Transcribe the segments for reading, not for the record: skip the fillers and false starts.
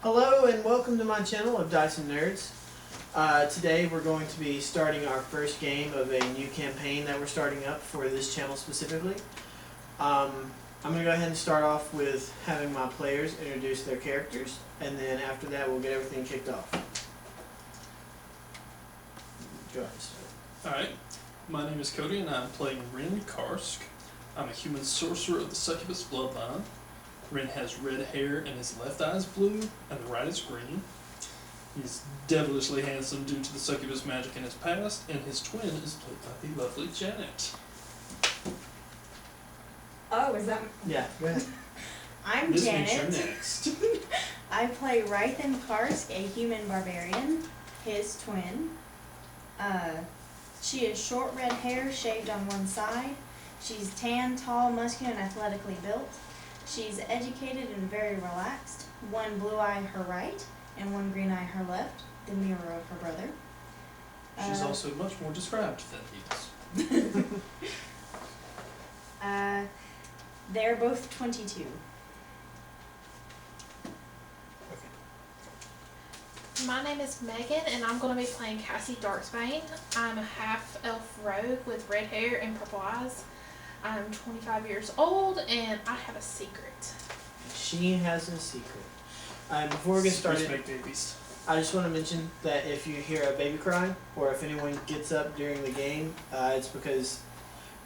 Hello and welcome to my channel of Dice and Nerds. Today we're going to be starting our first game of a new campaign that we're starting up for this channel specifically. I'm going to go ahead and start off with having my players introduce their characters, and then after that we'll get everything kicked off. Go ahead. Alright, my name is Cody and I'm playing Rin Karsk. I'm a human sorcerer of the succubus bloodline. Rin has red hair and his left eye is blue and the right is green. He's devilishly handsome due to the succubus magic in his past, and his twin is played by the lovely Janet. Oh, is that? Yeah, go ahead. I'm This Janet. means you're next. I play Rythan Karsk, a human barbarian, his twin. She has short red hair shaved on one side. She's tan, tall, muscular, and athletically built. She's educated and very relaxed. One blue eye her right, and one green eye her left, the mirror of her brother. She's also much more described than he is. They're both 22. My name is Megan, and I'm going to be playing Cassie Darksbane. I'm a half-elf rogue with red hair and purple eyes. I'm 25 years old, and I have a secret. She has a secret. Before we get started, Make babies. I just want to mention that if you hear a baby cry, or if anyone gets up during the game, it's because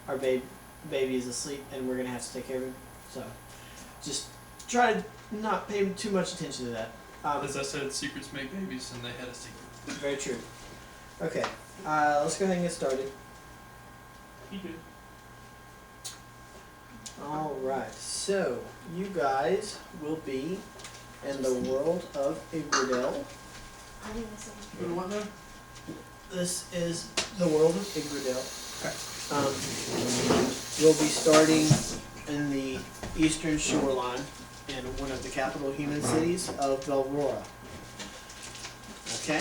our baby is asleep and we're going to have to take care of him. So just try to not pay too much attention to that. As I said, secrets make babies, and they had a secret. Very true. Okay, let's go ahead and get started. He did. Alright, so you guys will be in the world of Igradel. What now? This is the world of Igradel. Okay. You'll be starting in the eastern shoreline in one of the capital human cities of Velrora. Okay?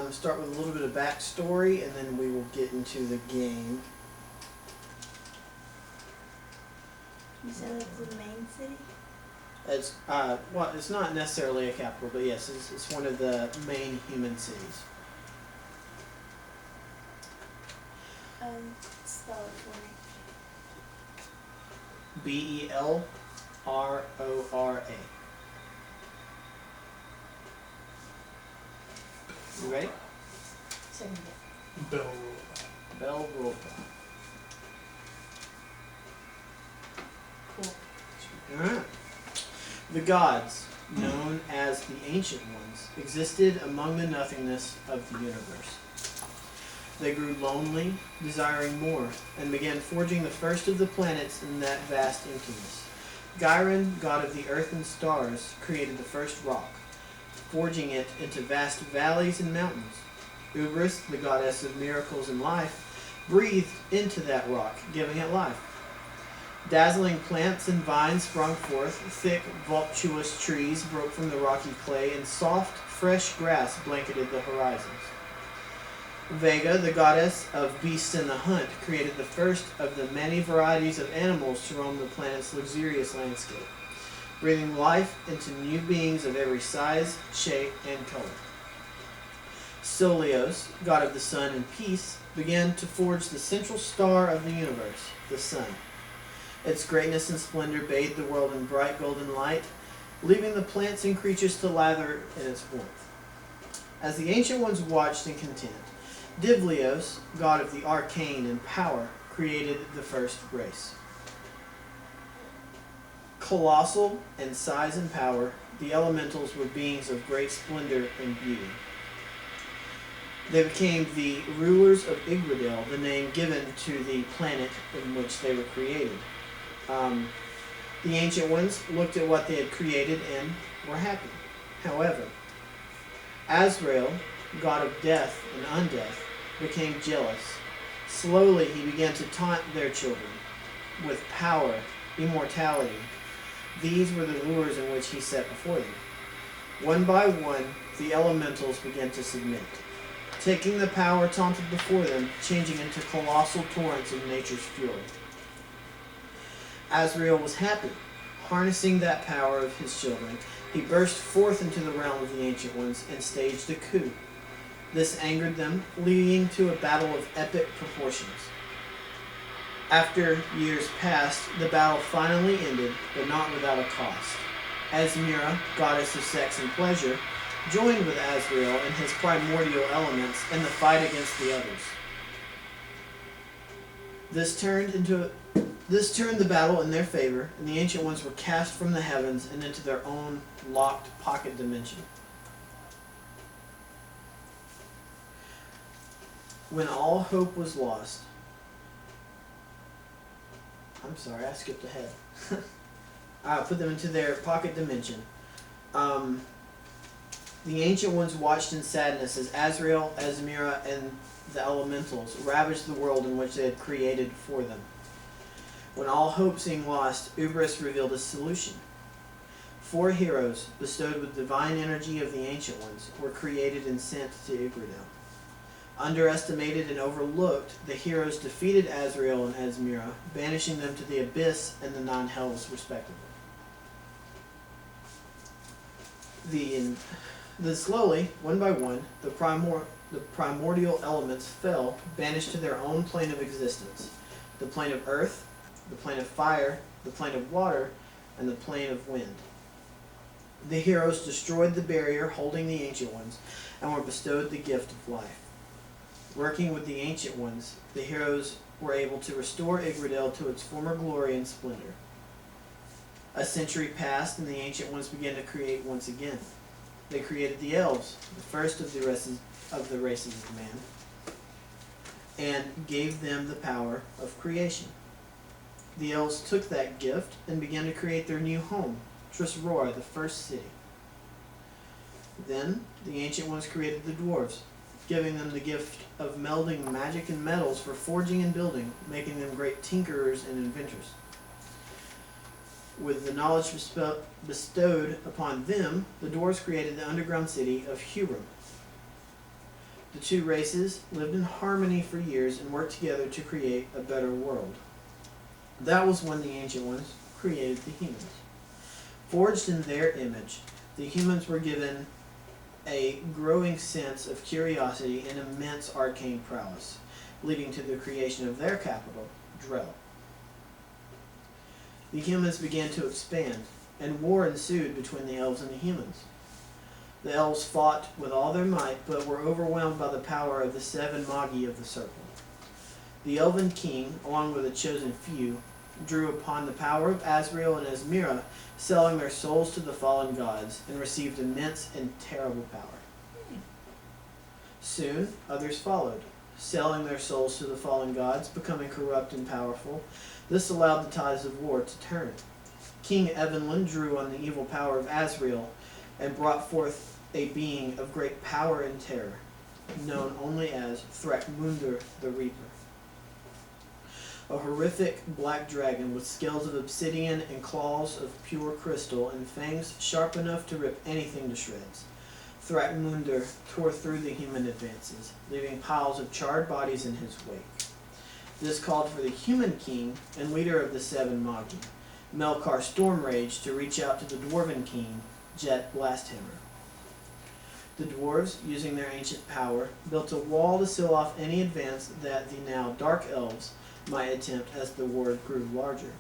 Start with a little bit of backstory, and then we will get into the game. You said it's the main city? It's well, it's not necessarily a capital, but yes, it's one of the main human cities. Spell it for me. Belrora. You ready? Second Bell. Belrora. Cool. Alright. The gods, known as the Ancient Ones, existed among the nothingness of the universe. They grew lonely, desiring more, and began forging the first of the planets in that vast emptiness. Gyron, god of the earth and stars, created the first rock, forging it into vast valleys and mountains. Ubris, the goddess of miracles and life, breathed into that rock, giving it life. Dazzling plants and vines sprung forth, thick, voluptuous trees broke from the rocky clay, and soft, fresh grass blanketed the horizons. Vega, the goddess of beasts and the hunt, created the first of the many varieties of animals to roam the planet's luxurious landscape, breathing life into new beings of every size, shape, and color. Stolios, god of the sun and peace, began to forge the central star of the universe, the sun. Its greatness and splendor bathed the world in bright golden light, leaving the plants and creatures to lather in its warmth. As the Ancient Ones watched in content, Divlios, god of the arcane and power, created the first race. Colossal in size and power, the elementals were beings of great splendor and beauty. They became the rulers of Igradel, the name given to the planet in which they were created. The Ancient Ones looked at what they had created and were happy. However, Azrael, god of death and undeath, became jealous. Slowly he began to taunt their children with power, immortality. These were the lures in which he set before them. One by one, the elementals began to submit. taking the power taunted before them, changing into colossal torrents of nature's fury. Azrael was happy. Harnessing that power of his children, he burst forth into the realm of the Ancient Ones and staged a coup. This angered them, leading to a battle of epic proportions. After years passed, the battle finally ended, but not without a cost. Asmira, goddess of sex and pleasure, joined with Azrael and his primordial elements in the fight against the others. This turned the battle in their favor, and the Ancient Ones were cast from the heavens and into their own locked pocket dimension. When all hope was lost, I'm sorry, I skipped ahead. I put them into their pocket dimension. The Ancient Ones watched in sadness as Azrael, Asmira, and the elementals ravaged the world in which they had created for them. When all hope seemed lost, Ubris revealed a solution. 4 heroes, bestowed with divine energy of the Ancient Ones, were created and sent to Yggdrasil. Underestimated and overlooked, the heroes defeated Azrael and Asmira, banishing them to the Abyss and the 9 Hells, respectively. Slowly, one by one, the primordial elements fell, banished to their own plane of existence. The plane of earth, the plane of fire, the plane of water, and the plane of wind. The heroes destroyed the barrier holding the Ancient Ones, and were bestowed the gift of life. Working with the Ancient Ones, the heroes were able to restore Yggdrasil to its former glory and splendor. A century passed, and the Ancient Ones began to create once again. They created the elves, the first of the races of man, and gave them the power of creation. The elves took that gift and began to create their new home, Trisroa, the first city. Then the Ancient Ones created the dwarves, giving them the gift of melding magic and metals for forging and building, making them great tinkerers and inventors. With the knowledge bestowed upon them, the dwarves created the underground city of Hurum. The 2 races lived in harmony for years and worked together to create a better world. That was when the Ancient Ones created the humans. Forged in their image, the humans were given a growing sense of curiosity and immense arcane prowess, leading to the creation of their capital, Drell. The humans began to expand, and war ensued between the elves and the humans. The elves fought with all their might, but were overwhelmed by the power of the 7 Magi of the Circle. The Elven King, along with a chosen few, drew upon the power of Azrael and Asmira, selling their souls to the fallen gods, and received immense and terrible power. Soon, others followed, selling their souls to the fallen gods, becoming corrupt and powerful. This allowed the tides of war to turn. King Evenlin drew on the evil power of Azrael and brought forth a being of great power and terror, known only as Thrakmundur the Reaper. A horrific black dragon with scales of obsidian and claws of pure crystal and fangs sharp enough to rip anything to shreds. Thrakmundur tore through the human advances, leaving piles of charred bodies in his wake. This called for the human king and leader of the 7 Magi, Melkar Stormrage, to reach out to the dwarven king, Jet Blasthammer. The dwarves, using their ancient power, built a wall to seal off any advance that the now dark elves might attempt as the war grew larger.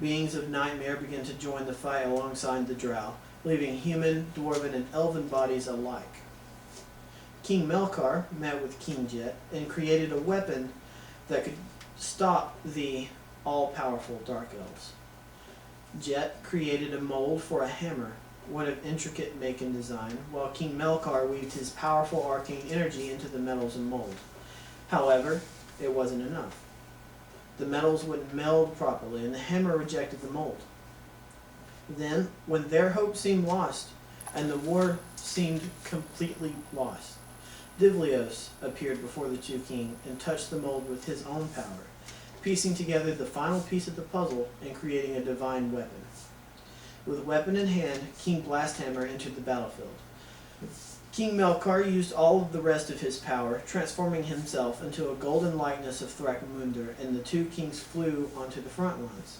Beings of nightmare began to join the fight alongside the drow, leaving human, dwarven, and elven bodies alike. King Melkar met with King Jet and created a weapon that could stop the all-powerful Dark Elves. Jet created a mold for a hammer, one of intricate make and design, while King Melkar weaved his powerful arcane energy into the metals and mold. However, it wasn't enough. The metals wouldn't meld properly, and the hammer rejected the mold. Then, when their hope seemed lost, and the war seemed completely lost, Divlios appeared before the 2 kings and touched the mold with his own power, piecing together the final piece of the puzzle and creating a divine weapon. With weapon in hand, King Blasthammer entered the battlefield. King Melkar used all of the rest of his power, transforming himself into a golden likeness of Thrakmundur, and the two kings flew onto the front lines.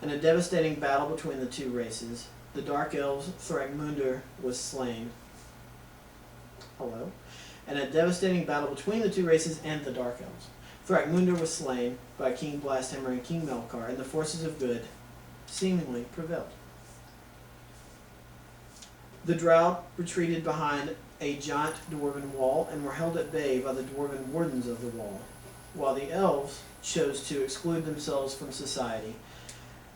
In a devastating battle between the two races, the Dark Elves, Thrakmundur was slain. Hello? In a devastating battle between the two races and the Dark Elves, Thrakmundur was slain by King Blasthammer and King Melkar, and the forces of good seemingly prevailed. The Drow retreated behind a giant dwarven wall and were held at bay by the dwarven wardens of the wall, while the elves chose to exclude themselves from society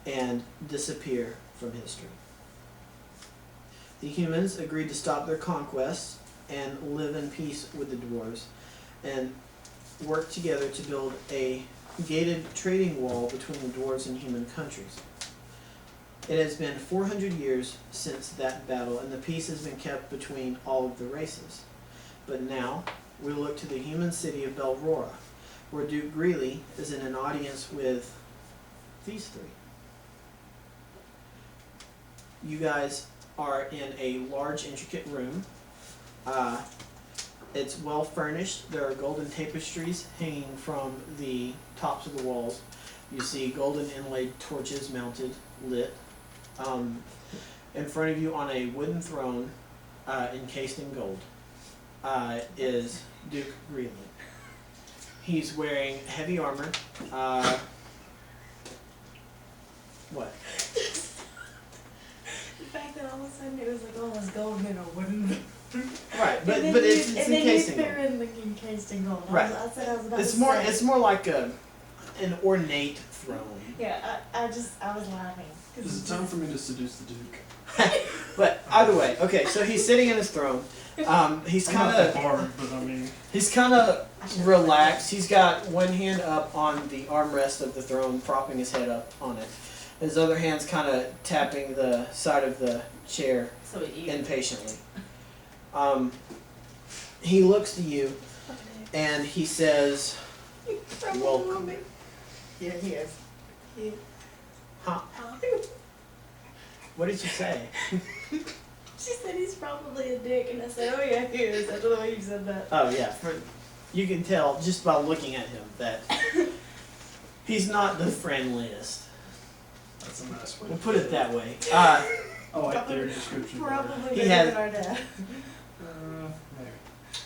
and disappear from history. The humans agreed to stop their conquests and live in peace with the dwarves, and work together to build a gated trading wall between the dwarves and human countries. It has been 400 years since that battle, and the peace has been kept between all of the races. But now, we look to the human city of Belrora, where Duke Greeley is in an audience with these three. You guys are in a large, intricate room. It's well furnished. There are golden tapestries hanging from the tops of the walls. You see golden inlaid torches mounted, lit. In front of you on a wooden throne, encased in gold, is Duke Greeley. He's wearing heavy armor. What? The fact that all of a sudden it was like almost gold in a wooden. Right, but it's encased in gold. And then you encased in gold. Right. I said I was about It's to more. say. It's more like an ornate throne. Yeah, I was laughing. Is it time for me to seduce the Duke? But either way, okay. So he's sitting in his throne. He's I'm not kind that of. hard, but I mean, He's kind of relaxed. He's got one hand up on the armrest of the throne, propping his head up on it. His other hand's kind of tapping the side of the chair impatiently. He looks to you and he says, "Welcome." Yeah, he is. Huh? What did you say? She said he's probably a dick, and I said, "Oh yeah, he is." I don't know why you said that. Oh yeah, you can tell just by looking at him that he's not the friendliest. that's a nice way. We'll put it that way. I like their description better. Probably He better has- than our dad. Maybe.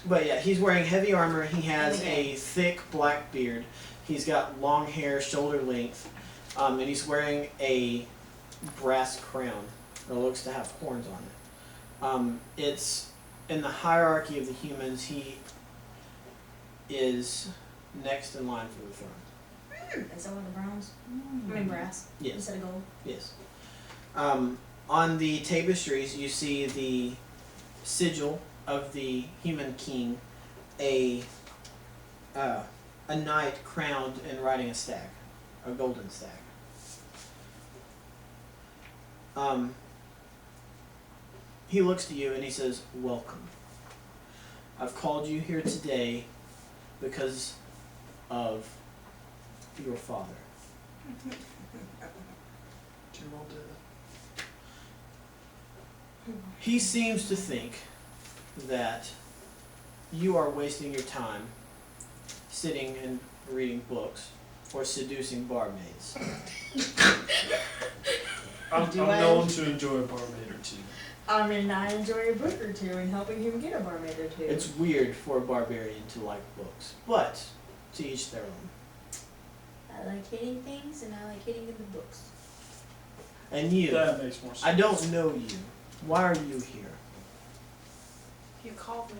But yeah, he's wearing heavy armor. He has a thick black beard. He's got long hair, shoulder length, and he's wearing a brass crown that looks to have horns on it. It's in the hierarchy of the humans. He is next in line for the throne. Is that one of the browns? I mean brass. Yes. Instead of gold. Yes. On the tapestries, you see the sigil of the human king, a knight crowned and riding a stag, a golden stag. He looks to you and he says, "Welcome. I've called you here today because of your father." Dear old dad. He seems to think that you are wasting your time sitting and reading books or seducing barmaids. I'm Do I- known to enjoy a barmaid or two. I mean, I enjoy a book or two and helping him get a barmaid or two. It's weird for a barbarian to like books, but to each their own. I like hitting things and I like hitting in the books. And you, That makes more sense. I don't know you. Why are you here? You called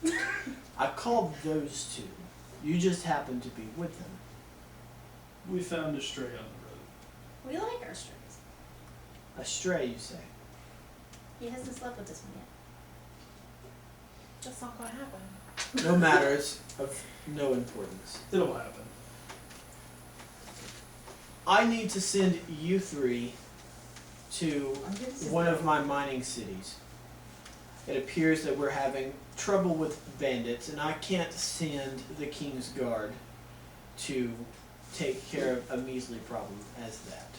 me. I called those two. You just happen to be with them. We found a stray on the road. We like our strays. A stray, you say? He hasn't slept with this one yet. That's not gonna happen. No matters of no importance. It'll happen. I need to send you three to I'm good as one of my mining cities. It appears that we're having trouble with bandits, and I can't send the King's Guard to take care of a measly problem as that.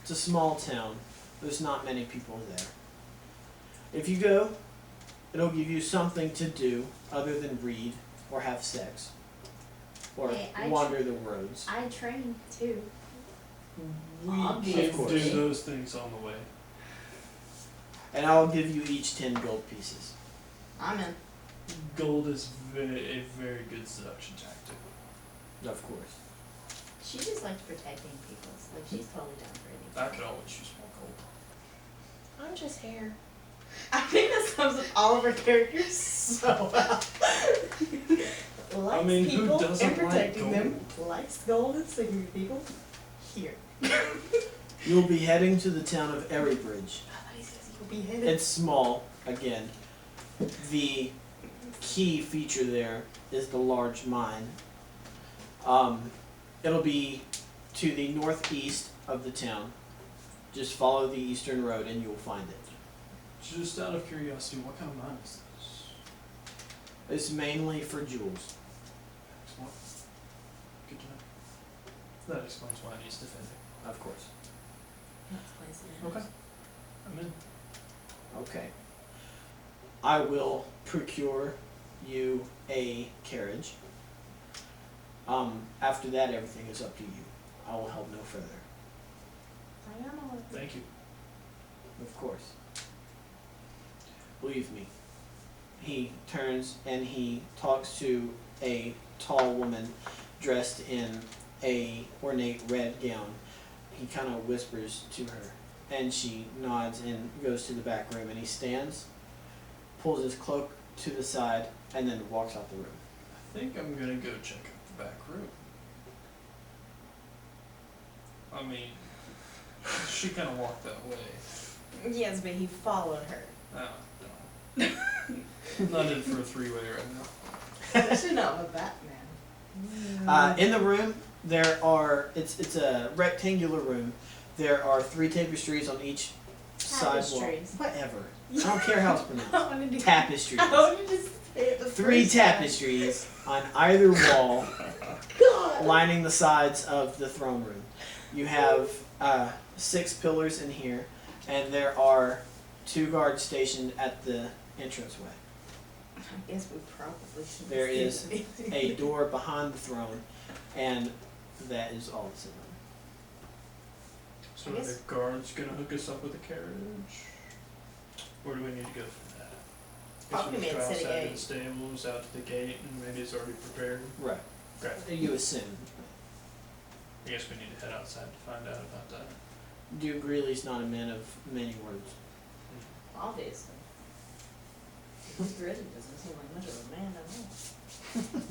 It's a small town. There's not many people there. If you go, It'll give you something to do other than read or have sex or Hey, wander the roads. I train too. We Obviously. can't do those things on the way. And I'll give you each 10 gold pieces. I'm in. Gold is a very good seduction tactic. Of course. She just likes protecting people. Like she's totally down for anything. I could always use more gold. I'm just here. I think that sums up all of our characters so well. Likes I mean, who people doesn't and protecting like them. Likes gold and sleeping with people. Here. You'll be heading to the town of Errybridge. I thought he says he'll be headed. It's small, again. The key feature there is the large mine. It'll be to the northeast of the town. Just follow the eastern road and you'll find it. Just out of curiosity, what kind of mine is this? It's mainly for jewels. Excellent. Good to know. That explains why it needs defending. Of course. That's crazy. Okay. I'm in. Okay. I will procure you a carriage. After that, everything is up to you. I will help no further. I am all Thank you. Of course. Leave me. He turns and he talks to a tall woman dressed in a ornate red gown. He kind of whispers to her, and she nods and goes to the back room. And he stands, pulls his cloak to the side, and then walks out the room. I think I'm gonna go check out the back room. I mean, she kind of walked that way. Yes, but he followed her. Oh, no. Not in for a three-way right now. Especially not with Batman. In the room, there are, it's a rectangular room. There are 3 tapestries on each side wall. Tapestries. Whatever. I don't care how it's I pronounced. wanted to Tapestries. I wanted to say it the 3 first time. tapestries on either wall God. lining the sides of the throne room. You have 6 pillars in here, and there are 2 guards stationed at the entranceway. I guess we probably should. There is a door behind the throne, and that is all that's in them. So I are guess- the guards gonna hook us up with a carriage? Or do we need to go for that? Probably Guess we made just go city outside of gate. the stables, out to the gate, and maybe it's already prepared. Right. Okay. You assume. I guess we need to head outside to find out about that. Duke Greeley's not a man of many words. Obviously. He really doesn't seem like much of a man at all.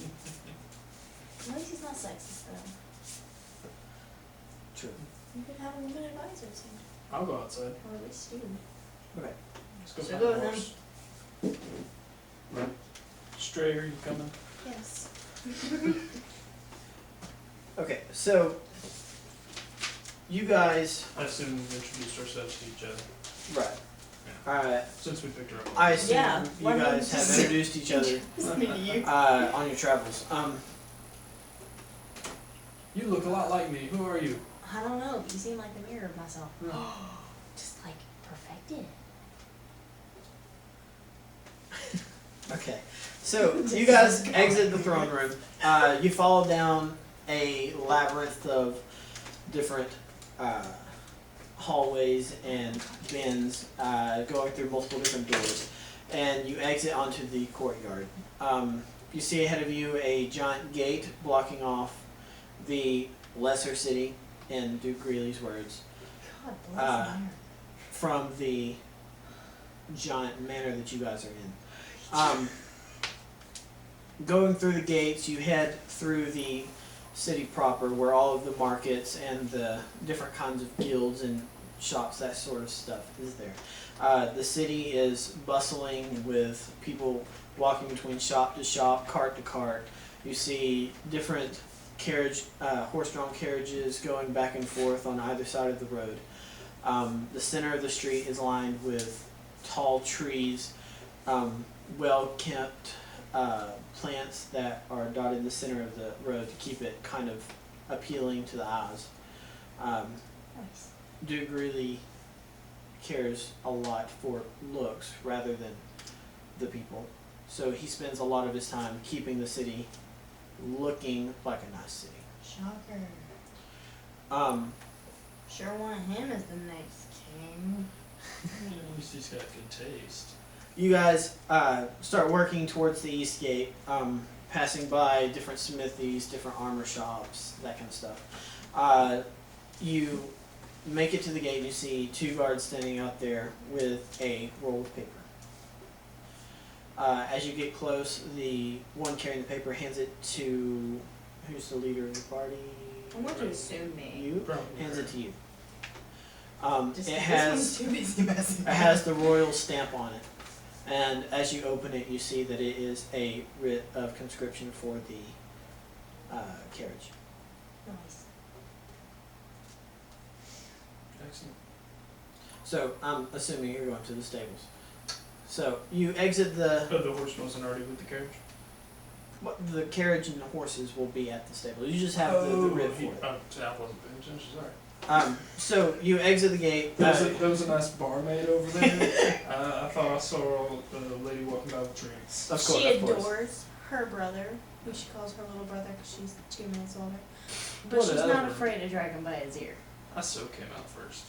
At least he's not sexist though. True. You could have a woman advisor too. I'll go outside. Or at least you. Okay. Let's go So find go a with horse. Stray, are you coming? Yes. Okay, so you guys, I assume we've introduced ourselves to each other, right? since we picked her up. I assume Yeah, you why don't guys we have just- introduced each other It's me to you. on your travels. You look a lot like me. Who are you? I don't know, but you seem like the mirror of myself. Just like perfected. Okay, so you guys exit the throne room. You follow down a labyrinth of different hallways and bins, going through multiple different doors, and you exit onto the courtyard. You see ahead of you a giant gate blocking off the lesser city, in Duke Greeley's words, God bless America. from the giant manor that you guys are in. Going through the gates, you head through the city proper, where all of the markets and the different kinds of guilds and shops, that sort of stuff, is there. The city is bustling with people walking between shop to shop, cart to cart. You see different horse-drawn carriages going back and forth on either side of the road. The center of the street is lined with tall trees, well-kept plants that are dotted in the center of the road to keep it kind of appealing to the eyes. Nice. Duke really cares a lot for looks rather than the people, so he spends a lot of his time keeping the city looking like a nice city. Shocker. Sure want him as the next king. At least he's got good taste. You guys start working towards the east gate, passing by different smithies, different armor shops, that kind of stuff. You make it to the gate and you see 2 guards standing out there with a roll of paper. As you get close, the one carrying the paper hands it to, who's the leader of the party? I'm going to assume me. You? Probably Hands it to you. Just It this has one's too busy messing it has the royal stamp on it, and as you open it, you see that it is a writ of conscription for the carriage. Nice. Excellent. So I'm assuming you're going to the stables. So you exit the Oh, the horse wasn't already with the carriage? the carriage and the horses will be at the stable. You just have the writ for it. I wasn't paying attention, sorry. So you exit the gate. There was a nice barmaid over there. I thought I saw a lady walking by with drinks. Of course, She of course. adores her brother, who she calls her little brother because she's 2 minutes older. But she's Whatever. not afraid to drag him by his ear. I so came out first.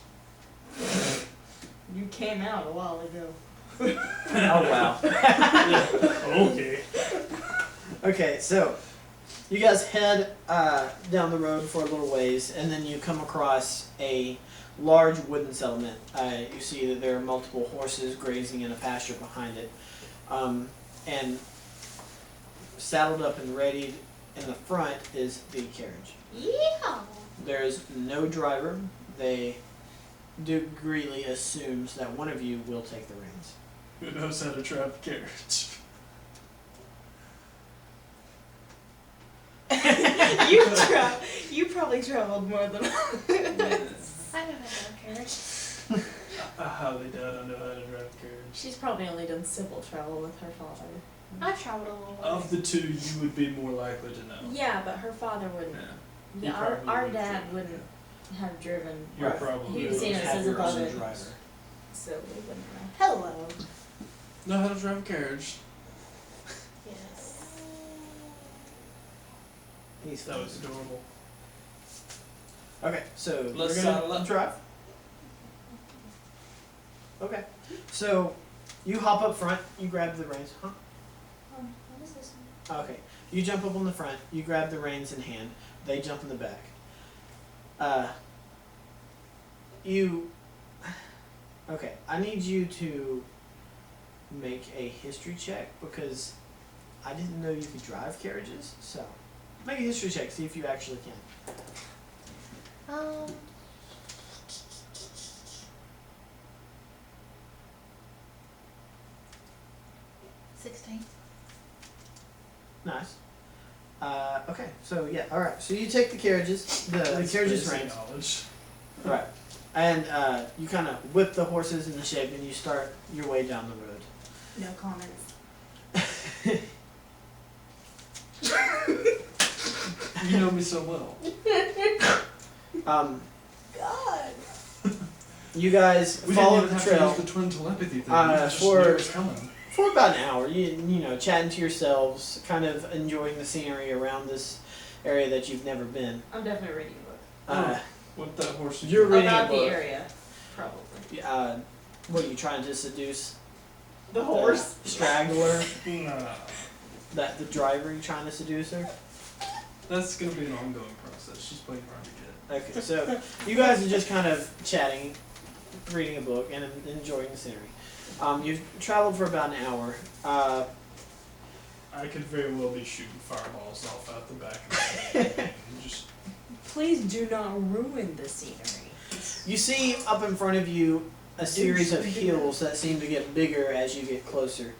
You came out a while ago. Oh wow. Okay. Okay, so you guys head down the road for a little ways, and then you come across a large wooden settlement. You see that there are multiple horses grazing in a pasture behind it, and saddled up and ready in the front is the carriage. Yeah. There is no driver. Duke Greeley assumes that one of you will take the reins. Who knows how to drive a carriage? You probably traveled more than I know how to carriage. I highly doubt I know how to drive a carriage. She's probably only done civil travel with her father. I've traveled a little Of way. the two, you would be more likely to know. Yeah, but her father wouldn't. Yeah. Yeah, You our probably dad would. wouldn't have driven. You're Right. probably He'd seen us Have as your above own it. driver. So we wouldn't know. Hello. know how to drive a carriage. Yes. He's That was adorable. Okay, so Let's you're saddle gonna up. drive. Okay, so you hop up front. You grab the reins. Huh? What is this one? Okay, you jump up on the front. You grab the reins in hand. They jump in the back. Okay, I need you to make a history check because I didn't know you could drive carriages. So make a history check. See if you actually can. 16. Nice. Okay, so yeah, all right. So you take the carriages, the carriages basic reins, knowledge. right, and you kind of whip the horses into shape, and you start your way down the road. No comments. You know me so well. God. You guys We follow didn't the even have to trail use the twin telepathy thing. Uh, We just for- knew it was coming. for about an hour. You know, chatting to yourselves, kind of enjoying the scenery around this area that you've never been. I'm definitely reading a book. What that horse? You're reading About a the book. area, probably. What are you trying to seduce? The horse. Straggler, Nah, that the driver. You trying to seduce her? that's gonna be an ongoing process. She's playing hard to get. Okay, so you guys are just kind of chatting, reading a book, and enjoying the scenery. You've traveled for about an hour. I could very well be shooting fireballs off out the back of the head. Just Please do not ruin the scenery. You see up in front of you a series of hills that seem to get bigger as you get closer,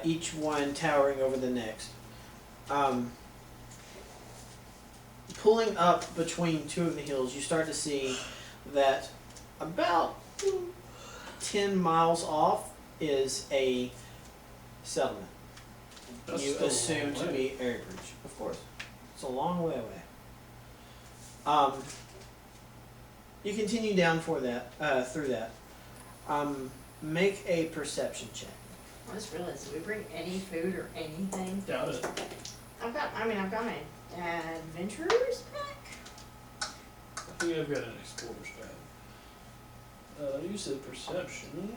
each one towering over the next. Pulling up between two of the hills, you start to see that about 10 miles off is a settlement. that's You still a assume long to way. be Airbridge, of course. It's a long way away. You continue down for that, through that. Make a perception check. I just realized, did we bring any food or anything? Doubt it. I've got my adventurers pack. I think I've got an explorer's bag. You said perception.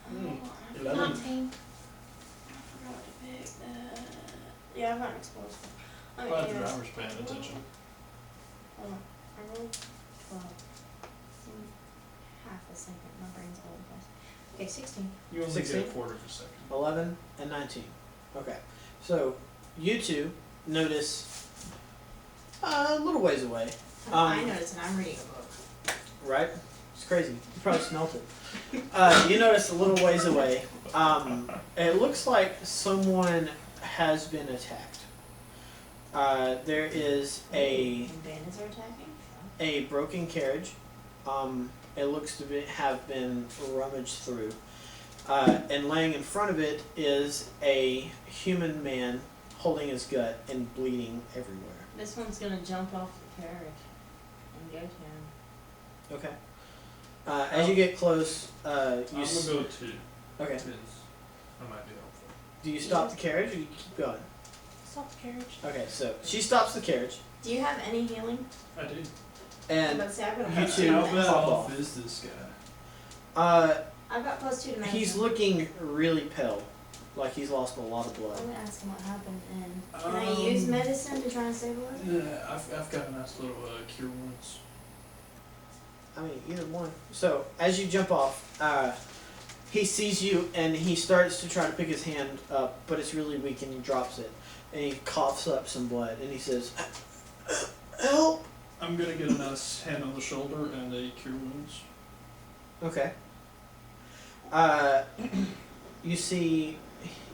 Oh, 11. 19. I forgot to pick that. Yeah, I've got an explorer's pack. Glad the driver's paying attention. Hold on. I rolled 12. Half a second. My brain's old. Okay, 16. You only 16? get a quarter of a second. 11 and 19. Okay. So, you two notice a little ways away. I noticed, and I'm reading a book. Right? It's crazy. You probably smelt it. You notice a little ways away. It looks like someone has been attacked. There is And bandits are attacking? a broken carriage. It looks to have been rummaged through. And laying in front of it is a human man holding his gut and bleeding everywhere. This one's gonna jump off the carriage and go to him. Okay. As you get close, you I'm gonna go 2. okay. Because I might be helpful. Do you stop the carriage or do you keep going? Stop the carriage. Okay, so she stops the carriage, Do you have any healing? I do. and I've got You two How pop bad off. off is this guy? I've got +2 to medicine. he's looking really pale, like he's lost a lot of blood. I'm gonna ask him what happened, and can I use medicine to try and stabilize him? Yeah, I've got a nice little cure wounds. I mean, either one. So as you jump off, he sees you and he starts to try to pick his hand up, but it's really weak and he drops it, and he coughs up some blood and he says, "Help!" I'm gonna get a nice hand on the shoulder and a cure wounds. Okay. You see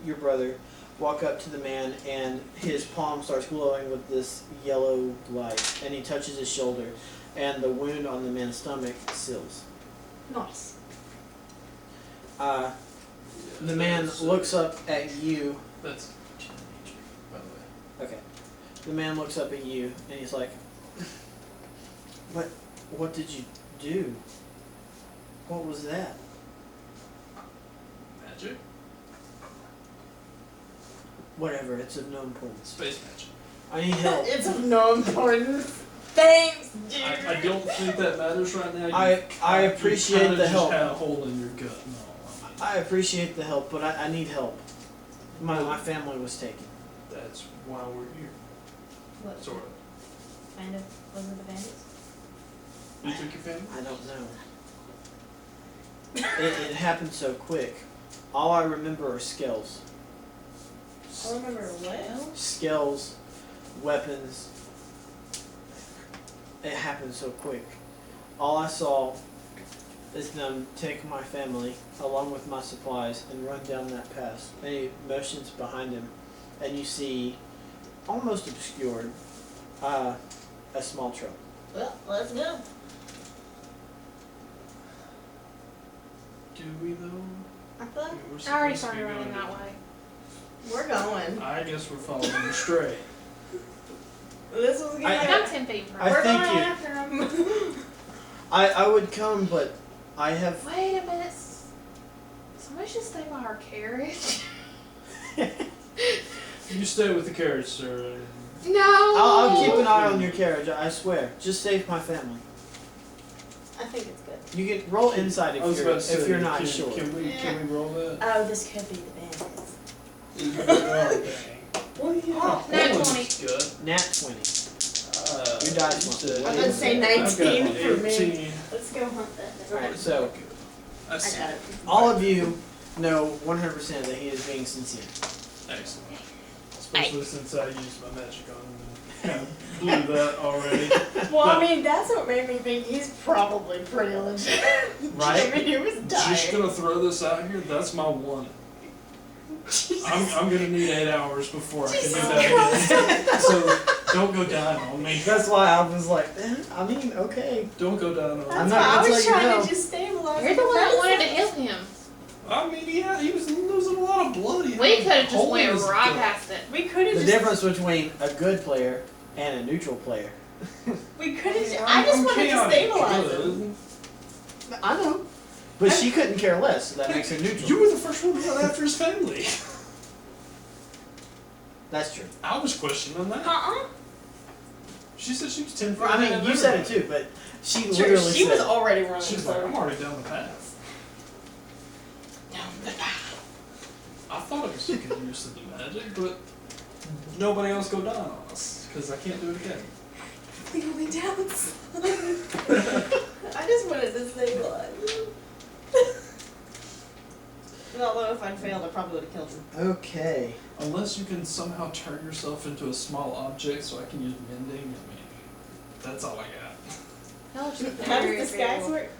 your brother walk up to the man and his palm starts glowing with this yellow light, and he touches his shoulder and the wound on the man's stomach seals. Nice. The man looks up at you. That's teenager, by the way. Okay. The man looks up at you and he's like, What did you do? What was that?" Magic? "Whatever, it's of no importance. Space magic. I need help." It's of no importance. Thanks, dude. I don't think that matters right now. I appreciate you the just help. had a hole in your gut. No, I appreciate the help, but I need help. My family was taken. that's why we're here. What Sort of. kind of was it the bandits? You took your family? I don't know. It happened so quick. All I remember are skills. I remember what? Skills, weapons. It happened so quick. All I saw is them take my family along with my supplies and run down that pass. And he motions behind him, and you see, almost obscured, a small truck. Well, let's go. Do we though? I feel like We're I already supposed to be started running going that way. we're going. I guess we're following the stray. This was good. I'm 10 feet from I We're thank going you. after him. I would come, but I have. Wait a minute. Somebody should stay by our carriage. You stay with the carriage, sir. No. I'll keep an eye on your carriage. I swear. Just save my family. I think it's good. You can roll inside I was if about to say, you're not can, sure. Can we roll that? Oh, this could be the bandits. Oh, dang. Well, yeah. Oh, nat That 20. was good. Nat 20. Your you dice must be said- way I'm gonna say I've got 19 an for me. 18. Let's go hunt that thing. Alright, so I see. I got it. all of you know 100% that he is being sincere. Excellent. Especially since I used my magic on him and kind of blew that already. Well, I mean, that's what made me think he's probably pretty legit. Right? I mean, he was Just dying. gonna throw this out here. That's my one. I'm gonna need 8 hours before I can do that again. So don't go dying on me. That's why I was like, I mean, okay. Don't go dying on That's me. not why I gonna was tell you trying no. to just stabilize You're the him. one that wanted to help him. I mean, yeah, he was losing a lot of blood. He We had could a have just hole in went his right gut. past it. We could have The just. difference between a good player and a neutral player. We could have. Yeah, I just I'm wanted to chaotic stabilize him. good. I know. But she couldn't care less, so that makes her neutral. You were the first one to run after his family. That's true. I was questioning that. She said she was 10 feet I ahead mean, of you said it everybody. too, but she True, literally she said, was already running. She was so. like, I'm already down the path. Down the path. I thought it was you could use the magic, but nobody else go down on us, because I can't do it again. We only downs. I just wanted to say one. Although if I'd failed, I probably would have killed him. okay. Unless you can somehow turn yourself into a small object so I can use mending, I mean, that's all I got. Y'all are just How very, does the very skies weird. work?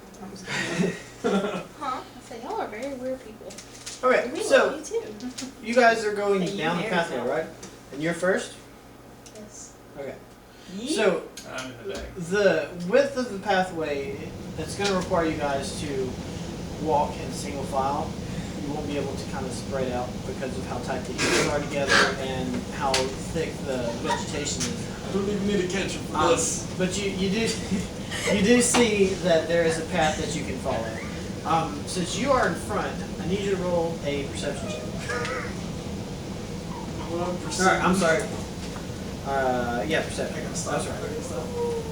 I Huh? said, y'all are very weird people. Okay, We so love you too. you guys are going Hey, you down the married pathway, now. right? And you're first? Yes. Okay. Yeah. So, I'm in the day. the width of the pathway, it's going to require you guys to walk in single file. You won't be able to kind of spread out because of how tight the ears are together and how thick the vegetation is. I don't even need a catcher for this. But you do you do see that there is a path that you can follow. Since you are in front, I need you to roll a perception check. Alright, I'm sorry. Yeah, perception. I gotta stop. That's right.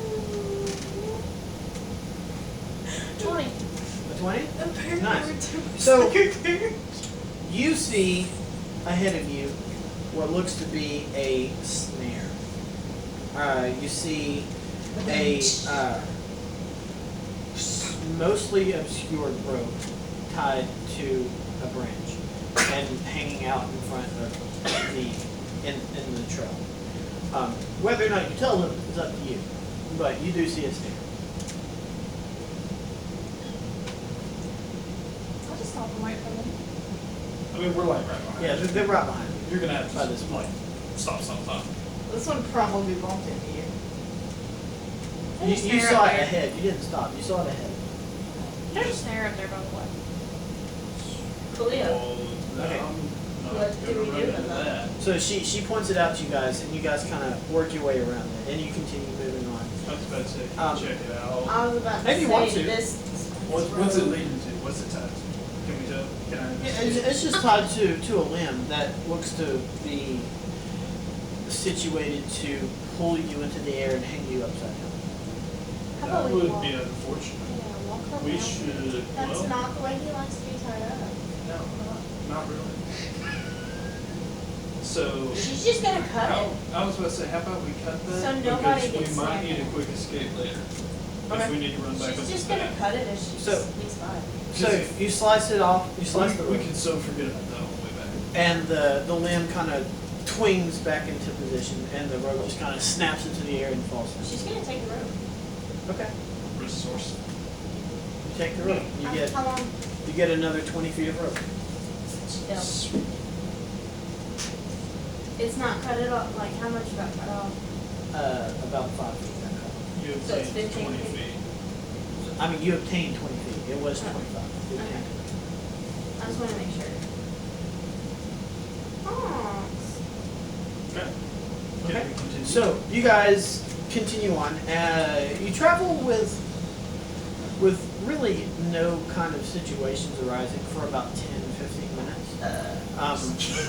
20. A 20? Apparently Nice. we're two So- secretary. You see ahead of you what looks to be a snare. You see a mostly obscured rope tied to a branch and hanging out in front of the the trail. Whether or not you tell them is up to you, but you do see a snare. I'll just stop and wait for them. I mean, we're like right behind Yeah, you. they're right behind you. You're gonna have to By this like stop. This one probably bumped into you. You Snare saw up it there. ahead. You didn't stop. You saw it ahead. There's a snare up there, by the way. Coolio. Okay. What do we do with that? that? So she points it out to you guys, and you guys kind of work your way around it, and you continue moving on. I was about to say, can Um, you check it out? I was about to Maybe you say want to. this. What's it leading to? What's it tied to? Can we tell? Can I? It's just tied to a limb that looks to be situated to pull you into the air and hang you upside down. How That about we would walk? be Yeah, unfortunate. walk around. We should. That's well, not the way he likes to be tied up. No, not really. So. She's just gonna cut it. I was about to say, how about we cut that? So nobody Because gets we might snapped need a in. quick escape later. Okay. If we need to run back up She's the just gonna path. cut it as she So- needs five. So you slice it off. You slice the We rope, can so forget about that on the way back. and the limb kind of twings back into position, and the rope just kind of snaps into the air and falls down. She's gonna take the rope. Okay. Resource. You take the rope. You get How long? you get another 20 feet of rope. Still. It's not cut it off. Like how much got cut off? About 5 feet. You have So it's 20 15 feet. feet. I mean, you obtained 20 feet. It was 25. You Okay. obtained 20. I just want to make sure. Oh. Okay. Okay. Can we continue? So you guys continue on. You travel with really no kind of situations arising for about 10-15 minutes.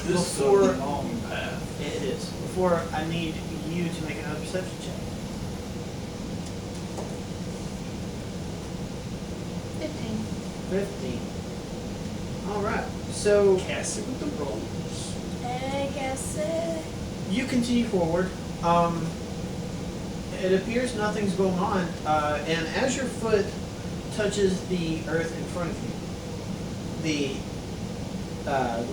this Before is a long path. it is. Before I need you to make another perception check. 15. 15. All right. So Cassie with the rolls. I guess. you continue forward. It appears nothing's going on, and as your foot touches the earth in front of you, the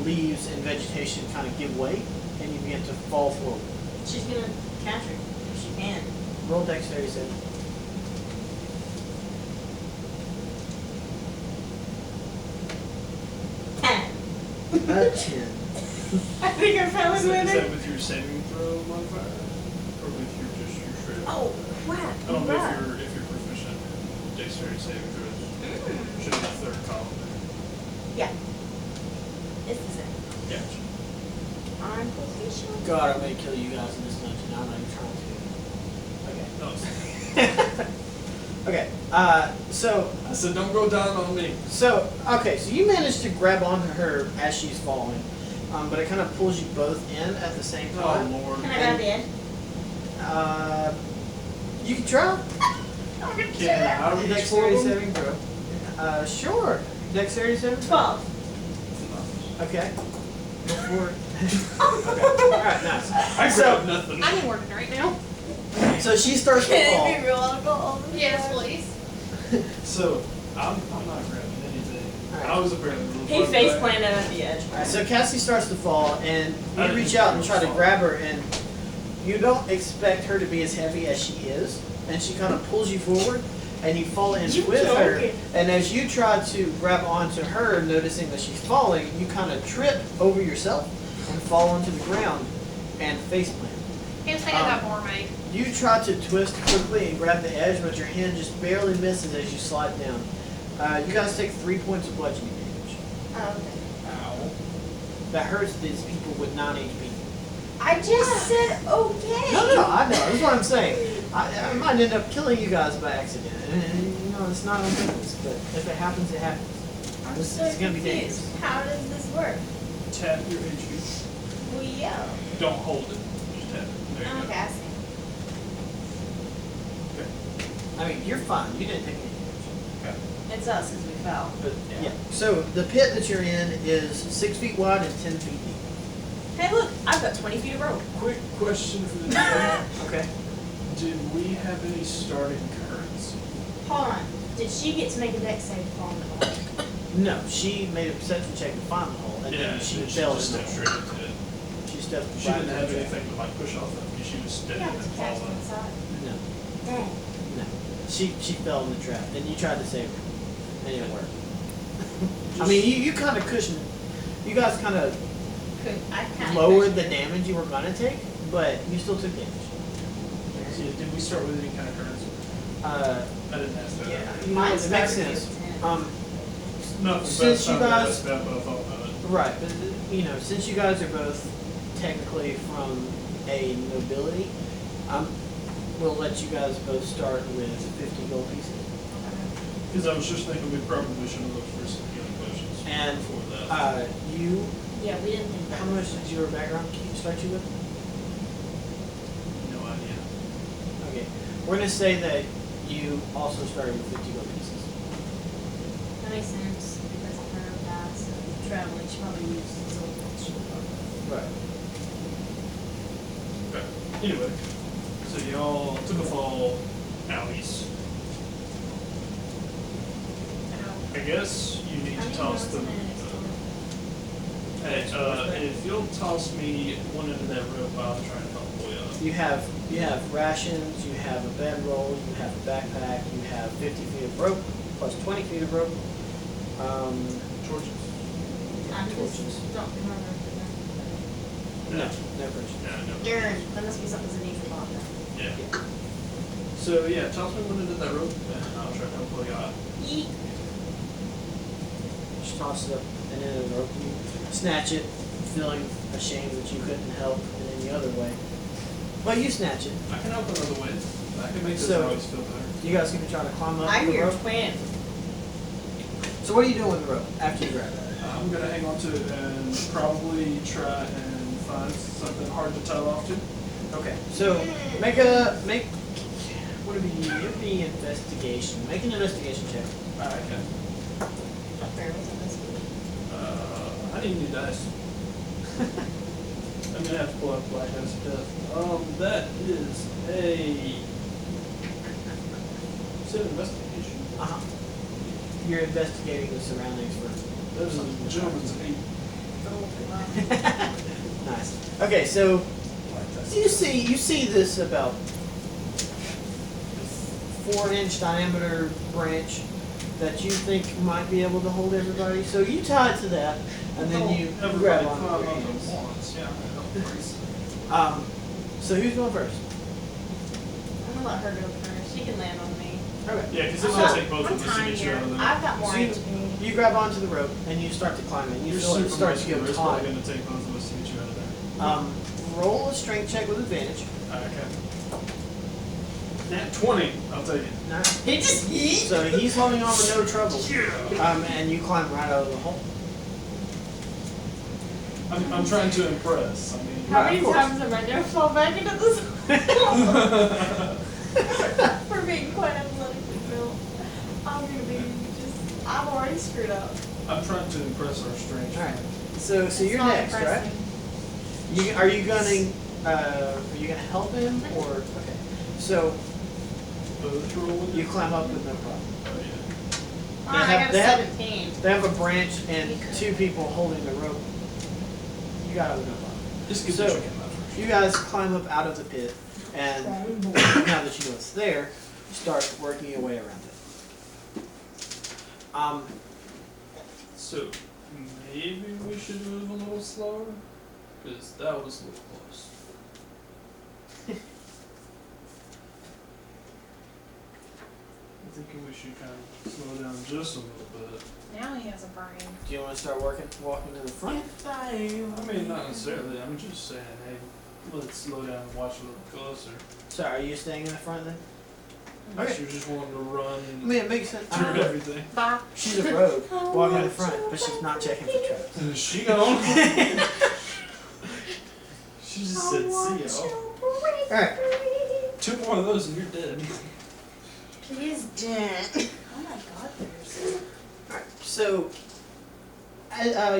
leaves and vegetation kind of give way, and you begin to fall forward. She's gonna catch her if she can. Roll dexterity save. A 10. I think I found Is it that, with is her. that with your saving throw modifier? Or with your just your straight up? Oh, crap. I don't know if you're proficient in dexterity saving throws. Should be the third column there. Yeah. It's the same. Gotcha. I'm proficient. God, I may kill you guys in this dungeon. I'm not even trying to. Okay. No, it's Okay. So I said, don't go down on me. So you manage to grab onto her as she's falling, but it kind of pulls you both in at the same Oh, time. Lord. Can I grab the end? You can try. Can I reach for Dexterity them? saving throw. Sure. Dexterity saving throw. 12. Okay. Go for it. Okay. All right. Nice. I So- grabbed nothing. I can work it right now. So she starts to Can fall. it be real alcohol? Yes, please. So, I'm not grabbing anything. Alright. I was apparently a little He far face back. planted at the edge. All right. So Cassie starts to fall, and I you didn't reach think out she and was try to falling. grab her, and you don't expect her to be as heavy as she is, and she kind of pulls you forward, and you fall in You with her. joking. And as you try to grab onto her, noticing that she's falling, you kind of trip over yourself and fall onto the ground and face plant. Here's how I got more made. You try to twist quickly and grab the edge, but your hand just barely misses as you slide down. You guys take 3 points of bludgeoning damage. Oh, okay. Ow. That hurts these people with 9 HP. I just said okay. No, I know. That's what I'm saying. I might end up killing you guys by accident. And, you know, it's not on purpose, but if it happens, it happens. I'm This so is gonna be confused. dangerous. How does this work? Tap your HP. Well, yeah. Don't hold it. Just tap it. There you Okay, I see. go. Okay. I mean, you're fine. You didn't take any damage. Okay. It's us because we fell. But yeah. So the pit that you're in is 6 feet wide and 10 feet deep. Hey, look, I've got 20 feet of rope. Quick question for the DM. Okay. Did we have any starting currents? Hold on. Did she get to make a dex save to fall in the hole? No, she made a perception check to find the hole, and then she fell just in the stepped hole. straight into it. She stepped She right didn't into have the trap. anything to like push off of me. She was steady Yeah, and but the cat's falling. inside. No, Dang. no. She fell in the trap, and you tried to save her, and it didn't work. I mean, you kind of cushioned. You guys kind of I kind lowered the damage you were gonna take, but you still took damage. So, did we start with any kind of currents? I didn't ask that. Yeah, earlier. you know, Mine it makes started sense. with 10. Nothing Since bad, you not guys- bad, but I thought about it. Right, but you know, since you guys are both technically from a nobility, we'll let you guys both start with 50 gold pieces. Because I was just thinking we probably should have looked for some healing potions And before that. you, Yeah, we didn't think that. how much does your background start you with? No idea. Okay, we're gonna say that you also started with 50 gold pieces. That makes sense because of her past and traveling. She probably used silver. Right. Okay. Anyway, so y'all took a fall out east. I guess you need to toss them. Hey, if you'll toss me one end of that rope, I'll try and help pull you up. You have rations, you have a bedroll, you have a backpack, you have 50 feet of rope plus 20 feet of rope. Torches? I'm Torches. just don't remember. No, no question. Yeah, no. Darn, that must be something Zanika bought then. Yeah. So yeah, toss me one end of that rope, and I'll try and help pull you out. Yeet. Just toss it up and then the rope. You snatch it, feeling ashamed that you couldn't help in any other way. But you snatch it. I can help in other ways. I can make this So- always feel better. You guys gonna try to climb up I'm the your rope. twin. So what are you doing with the rope after you grab it? I'm gonna hang on to it and probably try and find something hard to tie off to. Okay. So make what do we need? Give me investigation. Make an investigation check. Okay. Where was it? I need new dice. I'm gonna have to pull out Black Dice of Death. That is a 7 investigation. Uh-huh. You're investigating the surroundings for. That is a gentleman's 8. Nice. Okay, so you see this about 4-inch diameter branch that you think might be able to hold everybody. So you tie it to that, and then you grab on with your hands. So who's going first? I'm gonna let her go first. She can land on me. Okay. Yeah, because it's I'm gonna take both I'm of us to get you out of there. I've got more So you- HP. You grab onto the rope and you start to climb it. You You're feel it super starts to muscular. get It's probably taut. gonna take both of us to get you out of there. Roll a strength check with advantage. Okay. Nat 20, I'll take it. Nah. He just So he's holding on with no trouble. And you climb right out of the hole. I'm trying to impress. I mean, How Right, many of course. times am I gonna fall back into this for being quite athletically built? I'm gonna be just. I'm already screwed up. I'm trying to impress our strange All right. friend. So It's you're not next, impressing. right? Are you gonna help him or okay? So Both roll with you it? climb up with no problem. Oh, yeah. Alright, I got a they have- 17. They have a branch and two people holding the rope. You got it with no problem. Just get So- the chicken out first. You guys climb up out of the pit, and now that you know it's there, you start working your way around it. So, maybe we should move a little slower? Because that was a little close. I'm thinking we should kind of slow down just a little bit. Now he has a brain. Do you want to start walking to the front? I mean, not necessarily. I'm just saying, hey, let's slow down and watch a little closer. So are you staying in the front then? Unless Okay. you're just wanting to run I mean, it makes sense. through everything. Bye. She's a rogue, walking in the front, but she's not checking for traps. Is she gone? She just said, see y'all. Alright. 2 more of those and you're dead. He is dead. Oh my god, there's. Alright, so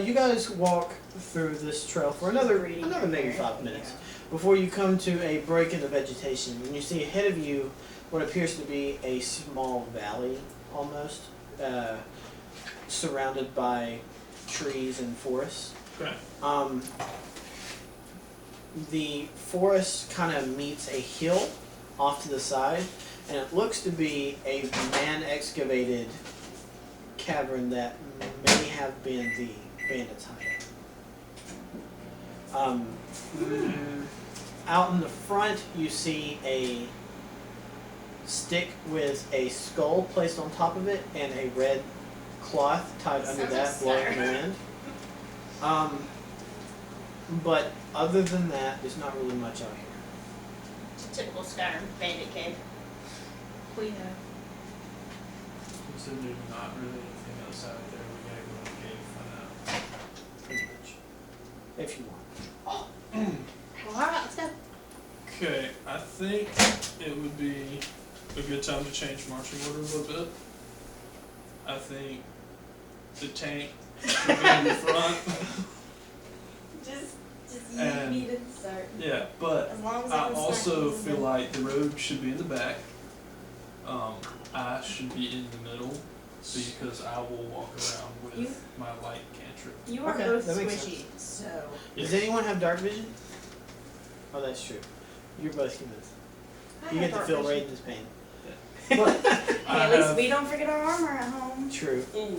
you guys walk through this trail for another maybe 5 minutes before you come to a break in the vegetation, and you see ahead of you what appears to be a small valley, almost surrounded by trees and forests. Okay. The forest kind of meets a hill off to the side, and it looks to be a man-excavated cavern that may have been the bandits' hideout. Out in the front, you see a stick with a skull placed on top of it and a red cloth tied under that, blowing in the wind. But other than that, there's not really much out here. typical Skyrim bandit cave. We have. So there's not really anything else out there. We gotta go in the cave for now. Pretty much. If you want. Alright, let's go. Okay, I think it would be a good time to change marching order a little bit. I think the tank should be in the front. Just And- you need to start. Yeah, but As long as I can also start feel like the rogue should be in the back. I should be in the middle because I will walk around with You- my light cantrip. You are Okay, both that makes squishy, so. Does anyone have dark vision? Oh, that's true. You're both humans. I You have get to dark feel vision. Raiden's pain. I At least have- we don't forget our armor at home. True. Ooh,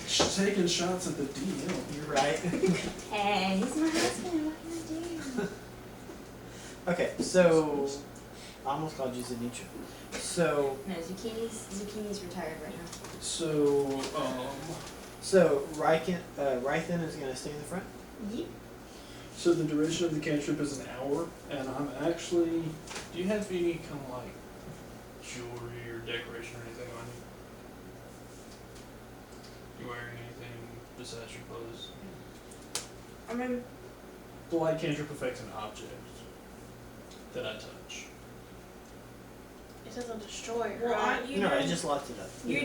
taking shots at the DM. You're right. Hey, he's my husband. What can I do? Okay, so I almost called you Zanitra. So No, Zucchini's retired right now. So, Rythan is gonna stay in the front. Yep. so the duration of the cantrip is an hour, and I'm actually. Do you have any kind of like jewelry or decoration or anything on you? You wearing anything besides your clothes? I mean, The light cantrip affects an object that I touch. It doesn't destroy it, well, right? aren't you No, doing, it just locked it up. you're,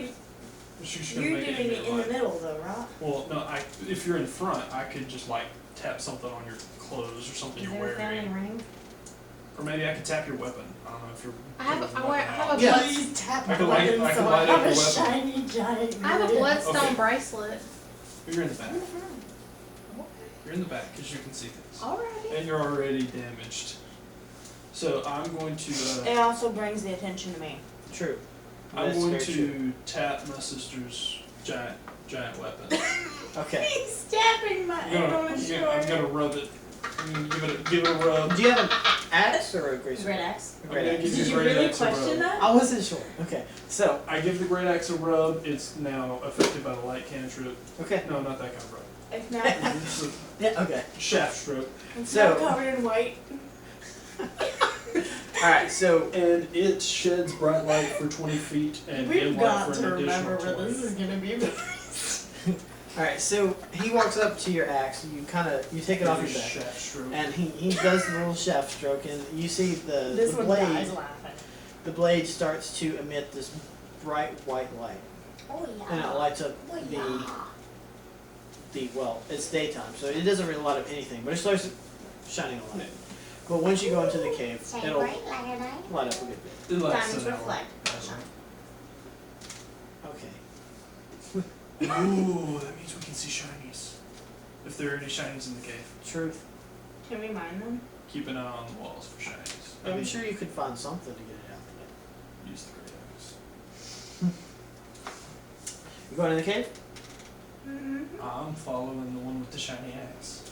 She's gonna you're make doing it it in the middle though, right? Well, no, if you're in front, I could just like tap something on your clothes or something Is you're there a wearing. family ring? Or maybe I could tap your weapon. I don't know if you're. I have taking the I wear- I weapon have out. a Yeah. blood- Please tap I my can light- weapon I can so light I up have a your weapon. shiny giant I have a glitter. bloodstone Okay. bracelet. You're in the back. In the front. You're in the back because you can see things. Alrighty. And you're already damaged. So I'm going to. It also brings the attention to me. True. I'm That's going very to true. tap my sister's giant weapon. Okay. He's stabbing my head on his shoulder. I'm gonna rub it. I'm gonna give it a rub. Do you have an axe or a great Red axe. A great I'm gonna axe. give Did the you great really axe a question rub. that? I wasn't sure. Okay. So I give the great axe a rub. It's now affected by the light cantrip. okay. No, not that kind of rub. It's not. It's a Yeah. Okay. shaft stroke. It's So- not covered in white. Alright, so And it sheds bright light for 20 feet and dim We've light got for to an remember additional where 20. this is gonna be. alright, so he walks up to your axe, you take it off your back. Shaft stroke. And he does the little shaft stroke, and you see This the one blade. dies laughing. The blade starts to emit this bright white light, Oh and it lights up well, it's daytime, so it doesn't really light up anything, but it starts shining a light. But once you go into the cave, it'll light up a good bit. It lasts Diamonds an hour. reflect. Okay. Ooh, that means we can see shinies. If there are any shinies in the cave, Truth. Can we mine them? keep an eye on the walls for shinies. I'm sure you could find something to get it out. Use the great axe. You going in the cave? Mm-hmm. I'm following the one with the shiny axe.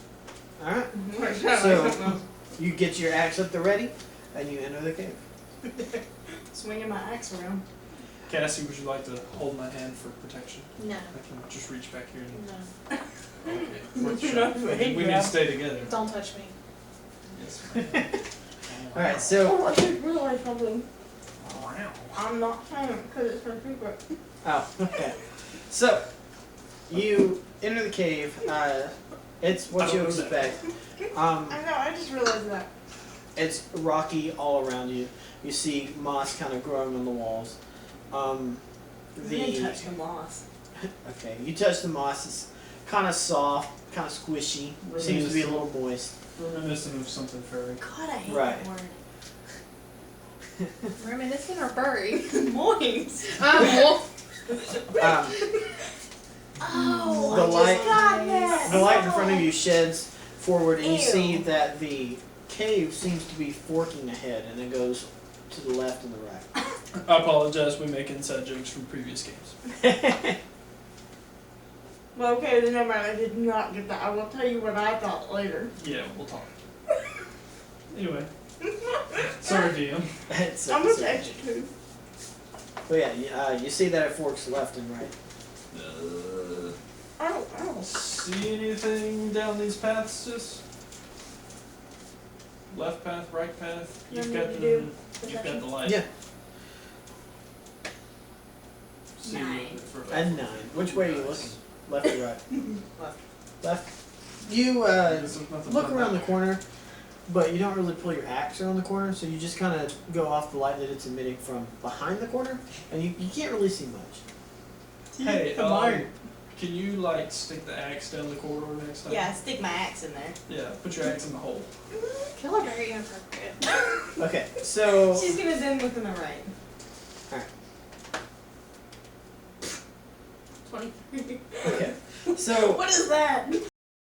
Alright. So, You get your axe up to ready, and you enter the cave. swinging my axe around. Cassie, would you like to hold my hand for protection? No. I can just reach back here and. No. Okay. Not We very need to grab. stay together. Don't touch me. Yes. Alright, so Oh, I just realized something. Wow. I'm not saying it because it's her secret. okay. So you enter the cave, it's what you expect. I know, I just realized that. It's rocky all around you. You see moss kind of growing on the walls. You touch the moss. Okay, you touch the moss. It's kind of soft, kind of squishy. Seems to be a little moist. Reminiscent of something furry. God, I hate Right. that word. Reminiscent or furry? Moist. Oh, Um, Oh, The I light- just got that. the light in front of you sheds forward, and you Ew. see that the cave seems to be forking ahead, and it goes to the left and the right. I apologize, we make inside jokes from previous games. Well, okay, then never mind. I did not get that. I will tell you what I thought later. Yeah, we'll talk. Anyway. Sorry, DM. It's, I'm gonna text you too. But yeah, you see that it forks left and right. I don't. See anything down these paths, just? Left path, right path? What You've do got you the, do? you've got the light. Yeah, See Nine. for and 9. Which way are you looking? Left or right? Left. Left. You There's nothing look but around the that. corner, but you don't really pull your axe around the corner, so you just kind of go off the light that it's emitting from behind the corner, and you can't really see much. Hey, Come on. can you like stick the axe down the corridor next time? Yeah, stick my axe in there. Yeah, put your axe in the hole. y'all are very inappropriate. Okay, so She's gonna then look in the right. Alright. 23. okay, so What is that?